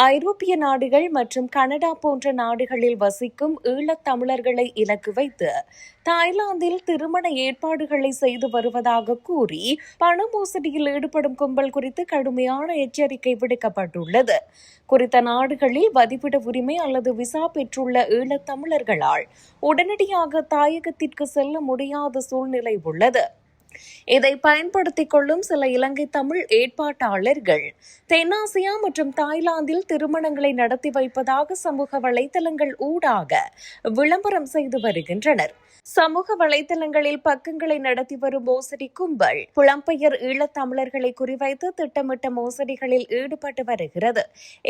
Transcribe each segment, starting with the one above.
ஐரோப்பிய நாடுகள் மற்றும் கனடா போன்ற நாடுகளில் வசிக்கும் ஈழத் தமிழர்களை இலக்கு வைத்து தாய்லாந்தில் திருமண ஏற்பாடுகளை செய்து வருவதாக கூறி பண மோசடியில் ஈடுபடும் கும்பல் குறித்து கடுமையான எச்சரிக்கை விடுக்கப்பட்டுள்ளது. குறித்த நாடுகளில் வதிவிட உரிமை அல்லது விசா பெற்றுள்ள ஈழத் தமிழர்களால் உடனடியாக தாயகத்திற்கு செல்ல முடியாத சூழ்நிலை உள்ளது. இதை பயன்படுத்திக் கொள்ளும் சில இலங்கை தமிழ் ஏற்பாட்டாளர்கள் தென்னாசியா மற்றும் தாய்லாந்தில் திருமணங்களை நடத்தி வைப்பதாக சமூக வலைதளங்கள் ஊடாக விளம்பரம் செய்து வருகின்றனர். சமூக வலைதளங்களில் பக்கங்களை நடத்தி வரும் மோசடி கும்பல் புலம்பெயர் ஈழத் தமிழர்களை குறிவைத்து திட்டமிட்ட மோசடிகளில் ஈடுபட்டு வருகிறது.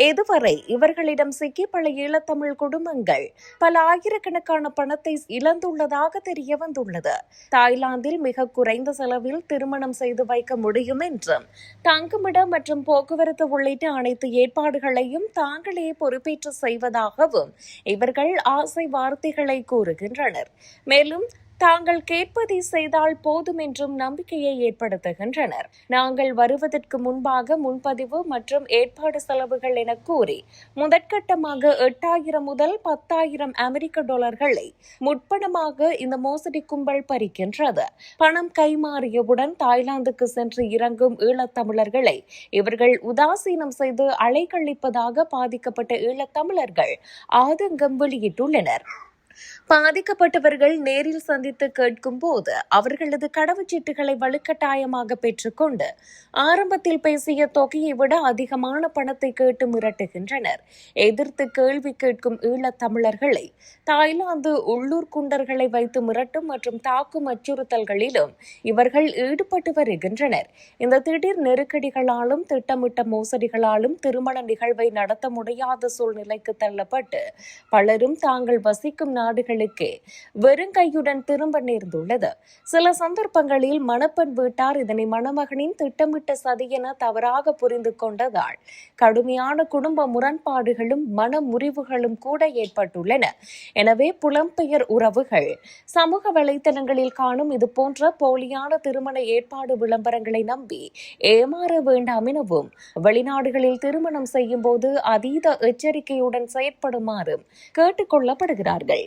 இதுவரை இவர்களிடம் சிக்கி பல ஈழத்தமிழ் குடும்பங்கள் பல ஆயிரக்கணக்கான பணத்தை இழந்துள்ளதாக தெரிய வந்துள்ளது. தாய்லாந்தில் மிக குறைந்த செலவில் திருமணம் செய்து வைக்க முடியும் என்றும் தங்குமிடம் மற்றும் போக்குவரத்து உள்ளிட்ட அனைத்து ஏற்பாடுகளையும் தாங்களே பொறுப்பேற்று செய்வதாகவும் இவர்கள் ஆசை வார்த்தைகளை கூறுகின்றனர். மேலும் தாங்கள் கேட்பதை செய்தால் போதும் என்றும் நம்பிக்கையை ஏற்படுத்துகின்றனர். நாங்கள் வருவதற்கு முன்பாக முன்பதிவு மற்றும் ஏற்பாடு செலவுகள் என கூறி முதற்கட்டமாக 8,000 முதல் 10,000 அமெரிக்க டாலர்களை முற்பணமாக இந்த மோசடி கும்பல் பறிக்கின்றது. பணம் கைமாறியவுடன் தாய்லாந்துக்கு சென்று இறங்கும் ஈழத்தமிழர்களை இவர்கள் உதாசீனம் செய்து அலைக்கழிப்பதாக பாதிக்கப்பட்ட ஈழத்தமிழர்கள் ஆதங்கம் வெளியிட்டுள்ளனர். பாதிக்கப்பட்டவர்கள் நேரில் சந்தித்து கேட்கும் போது அவர்களது கடவுச்சீட்டுகளை வலுக்கட்டாயமாக பெற்றுக்கொண்டு ஆரம்பத்தில் பேசிய தொகையை விட அதிகமான பணத்தை கேட்டு மிரட்டுகின்றனர். எதிர்த்து கேள்வி கேட்கும் ஈழத் தமிழர்களை தாய்லாந்து உள்ளூர் குண்டர்களை வைத்து மிரட்டும் மற்றும் தாக்கும் அச்சுறுத்தல்களிலும் இவர்கள் ஈடுபட்டு வருகின்றனர். இந்த திடீர் நெருக்கடிகளாலும் திட்டமிட்ட மோசடிகளாலும் திருமண நிகழ்வை நடத்த முடியாத சூழ்நிலைக்கு தள்ளப்பட்டு பலரும் தாங்கள் வசிக்கும் நாடுகளுக்கு வெறுங்கையுடன் திரும்ப நேர்ந்துள்ளது. சில சந்தர்ப்பங்களில் மணப்பெண் வீட்டார் இதனை மணமகனின் திட்டமிட்ட சதி என தவறாக புரிந்து கொண்டதால் கடுமையான குடும்ப முரண்பாடுகளும் மன முறிவுகளும் கூட ஏற்பட்டுள்ளன. எனவே புலம்பெயர் உறவுகள் சமூக வலைதளங்களில் காணும் இதுபோன்ற போலியான திருமண ஏற்பாடு விளம்பரங்களை நம்பி ஏமாற வேண்டாம் எனவும் வெளிநாடுகளில் திருமணம் செய்யும் போது அதீத எச்சரிக்கையுடன் செயற்படுமாறும் கேட்டுக் கொள்ளப்படுகிறார்கள்.